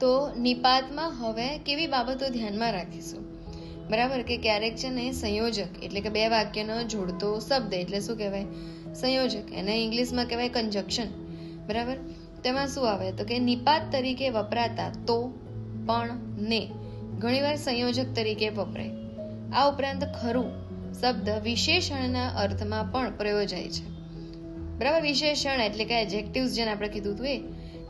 તો નિપાતમાં હવે કેવી બાબતો ધ્યાનમાં રાખીશું, બરાબર, કે ક્યારેક છે ને સંયોજક એટલે કે બે વાક્યનો જોડતો શબ્દ એટલે શું કહેવાય, સંયોજક, એને ઇંગ્લિશમાં કહેવાય કંજક્શન, બરાબર. તેમાં શું આવે તો કે નિપાત તરીકે વપરાતા તો, પણ, ને ઘણીવાર સંયોજક તરીકે વપરાય. આ ઉપરાંત ખરું શબ્દ વિશેષણના અર્થમાં પણ પ્રયોજાય છે, બરાબર. વિશેષણ એટલે કે એડજેક્ટિવ્સ જેને આપણે કીધું હતું એ,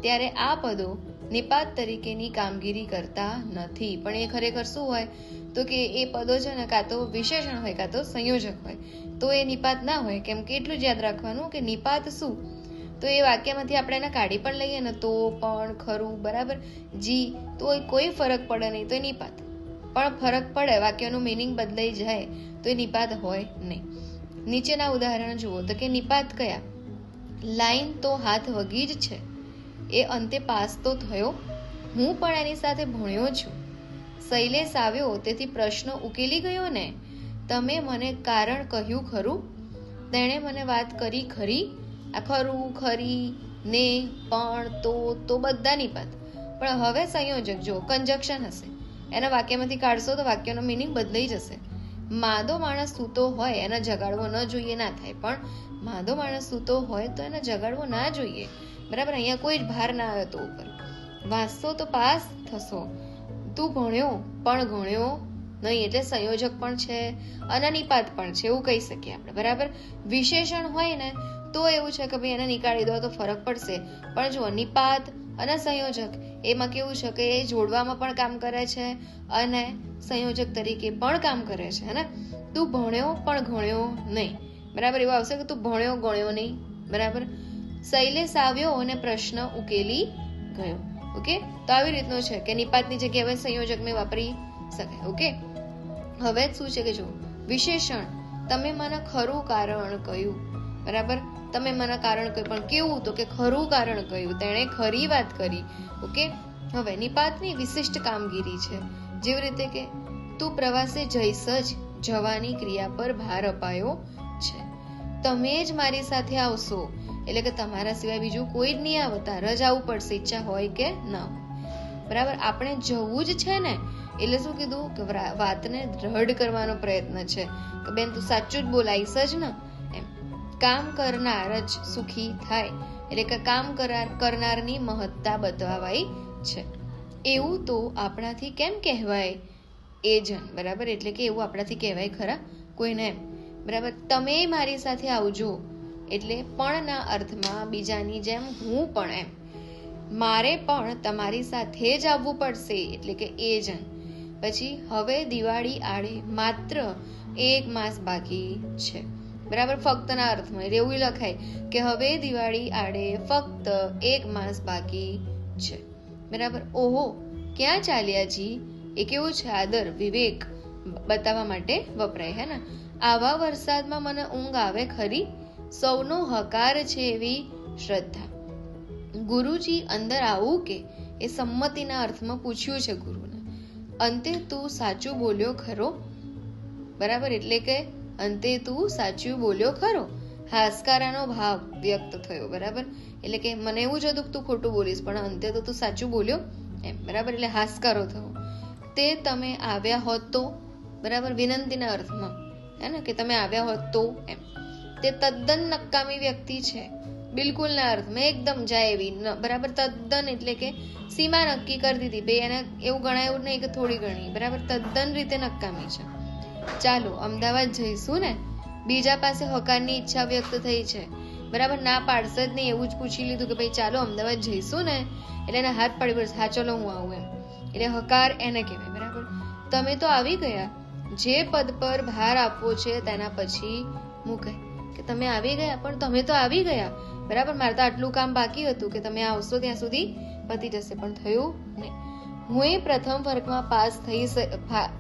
ત્યારે આ પદો નિપાત તરીકેની કામગીરી કરતા નથી, પણ એ ખરેખર શું હોય તો કે એ પદો છે ને કાં તો વિશેષણ હોય કાં તો સંયોજક હોય, તો એ નિપાત ના હોય. કેમ કે એટલું જ યાદ રાખવાનું કે નિપાત શું, તો એ વાક્યમાંથી આપણે એને કાઢી પણ લઈએ ને તો, પણ, ખરું, બરાબર, જી, તો કોઈ ફરક પડે નહીં તો એ નિપાત. પણ ફરક પડે, વાક્યનું મિનિંગ બદલાઈ જાય તો એ નિપાત હોય નહીં. નીચેના ઉદાહરણ જુઓ તો કે નિપાત કયા, લાઈન તો હાથ વગી જ છે, એ અંતે પાસ તો થયો, હું પણ એની સાથે ભણ્યો છું, શૈલેષ આવ્યો તેથી પ્રશ્ન ઉકેલી ગયો ને, તમે મને કારણ કહ્યું ખરું, તેણે મને વાત કરી ખરી. આ ખરું, ખરી, ને, પણ, તો બધા નિપાત. પણ હવે સંયોજક જો કંજક્શન હશે, એના વાક્યમાંથી કાઢશો તો વાક્યનો મિનિંગ બદલાઈ જશે. માદો માણસ સૂતો હોય એને જગાડવો ન જોઈએ ના થાય, પણ માદો માણસ સૂતો હોય તો એને જગાડવો ના જોઈએ, બરાબર. અહીંયા કોઈ જ ભાર ના આવ્યો તો ઉપર. વાંચશો તો પાસ થશો, તું ભણ્યો પણ ગણ્યો નહીં, એટલે સંયોજક પણ છે અને નિપાત પણ છે એવું કહી શકીએ આપણે, બરાબર. વિશેષણ હોય ને તો એવું છે કે ભાઈ એને નીકાળી દો તો ફરક પડશે, પણ જો નિપાત અને સંયોજક એમાં કેવું છે કે એ જોડવામાં પણ કામ કરે છે અને સંયોજક તરીકે પણ કામ કરે છે ને. તું ભણ્યો પણ ગણ્યો નહીં, બરાબર, એવું આવશે કે તું ભણ્યો ગણ્યો નહીં, બરાબર. શૈલેષ આવ્યો અને પ્રશ્ન ઉકેલી ગયો. ઓકે, તો આવી રીતનું છે કે નિપાતની જગ્યાએ હવે સંયોજક મેં વાપરી શકાય. ઓકે, હવે શું છે કે જો વિશેષણ, તમે મને ખરું કારણ કહ્યું, બરાબર, તમે મને કારણ કહ્યું, પણ કેવું તો કે ખરું કારણ કહ્યું, તેણે ખરી વાત કરી. ઓકે, હવે નિપાતની વિશિષ્ટ કામગીરી છે, જેવી રીતે કે તું પ્રવાસે જઈશ જ, જવાની ક્રિયા પર ભાર અપાયો છે, તમે જ મારી સાથે આવશો, એટલે કે તમારા સિવાય બીજું કોઈ જ નહીં આવે, તારે જ આવવું પડશે, ઈચ્છા હોય કે ના હોય, બરાબર. આપણે જવું જ છે ને, એટલે શું કીધું કે વાતને દ્રઢ કરવાનો પ્રયત્ન છે કે બેન તું સાચું જ બોલાઈશ જ ને એમ. કામ કરનાર જ સુખી થાય, એટલે કે કામ કરનારની મહત્તા બતાવાઈ છે. એવું તો આપણાથી કેમ કહેવાય એ જન, બરાબર, એટલે કે એવું આપણાથી કહેવાય ખરા કોઈને એમ, બરાબર. તમે મારી સાથે આવજો એટલે પણના અર્થમાં બીજાની જેમ હું પણ એમ, મારે પણ તમારી સાથે જ આવવું પડશે એટલે કે એ જન. પછી હવે દિવાળી આડે માત્ર 1 માસ બાકી છે, બરાબર, ફક્તના અર્થમાં એવું લખાય કે હવે દિવાળી આડે ફક્ત 1 માસ બાકી છે, બરાબર. ઓહો ક્યાં ચાલ્યા જી, એ કેવું છે આદર વિવેક બતાવવા માટે વપરાય, હે ને. આવા વરસાદમાં મને ઊંઘ આવે ખરી, સૌનો હકાર છે એવી શ્રદ્ધા. ગુરુજી અંદર આવું કે, એ સંમતિના અર્થમાં પૂછ્યું છે ગુરુને. અંતે તું સાચું બોલ્યો ખરો, બરાબર, એટલે કે અંતે તું સાચું બોલ્યો ખરો, હાશકારાનો ભાવ વ્યક્ત થયો, બરાબર, એટલે કે મને એવું જ હતું કે તું ખોટું બોલીશ પણ અંતે તો તું સાચું બોલ્યો એમ, બરાબર, એટલે હાશકારો થયો. તે તમે આવ્યા હોત તો, બરાબર, વિનંતીના અર્થમાં, હે ને, કે તમે આવ્યા હોત તો એમ. તે તદ્દન નકામી વ્યક્તિ છે, બિલકુલના અર્થમાં એકદમ જાય એવી, બરાબર. તદ્દન એટલે કે સીમા નક્કી કરી દીધી, બે એને એવું ગણાયું નહીં કે થોડી ગણી, બરાબર, તદ્દન રીતે નકામી છે. ચાલો અમદાવાદ જઈશું ને, બીજા પાસે હકારની ઈચ્છા વ્યક્ત થઈ છે, બરાબર, ના પાડશે જ નહીં એવું જ પૂછી લીધું કે ભાઈ ચાલો અમદાવાદ જઈશું ને, એટલે એને હાથ પાડી પડશે, હા ચલો હું આવું એમ, એટલે હકાર એને કહેવાય, બરાબર. તમે તો આવી ગયા, જે પદ પર ભાર આપવો છે તેના પછી મુકાય, કે તમે આવી ગયા પણ તમે તો આવી ગયા, બરાબર, મારે તો આટલું કામ બાકી હતું કે તમે આવશો ત્યાં સુધી પતી જશે, પણ થયું નહીં. હું એ પ્રથમ વર્ગમાં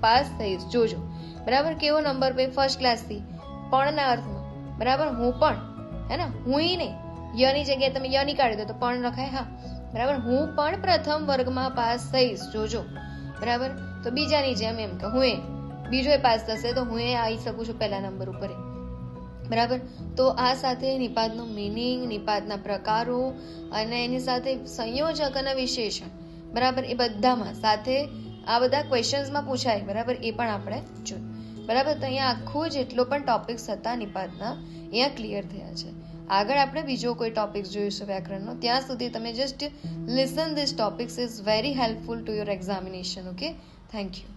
પાસ થઈશ જોજો, બરાબર, કેવો નંબર પે ફર્સ્ટ ક્લાસથી, પણના અર્થમાં, બરાબર, હું પણ, હે ને, હું નહીં, યની જગ્યાએ તમે ય ની કાઢી દો તો પણ લખાય, હા, બરાબર. હું પણ પ્રથમ વર્ગમાં પાસ થઈશ જોજો, બરાબર. તો બીજાની જેમ એમ કે હું બીજો પાસ થશે તો હું આવી શકું છું પહેલા નંબર ઉપર, બરાબર. તો આ સાથે નિપાતનો મિનિંગ, નિપાતના પ્રકારો અને એની સાથે સંયોજક અને વિશેષણ બરાબર, એ બધામાં સાથે આ બધા ક્વેશ્ચન્સમાં પૂછાય, બરાબર, એ પણ આપણે જોયું, બરાબર. તો અહીંયા આખું જેટલો પણ ટોપિક્સ હતા નિપાતના અહીંયા ક્લિયર થયા છે. આગળ આપણે બીજો કોઈ ટોપિક જોઈશું વ્યાકરણનો. ત્યાં સુધી તમે just listen this topics is very helpful to your examination. Okay, thank you.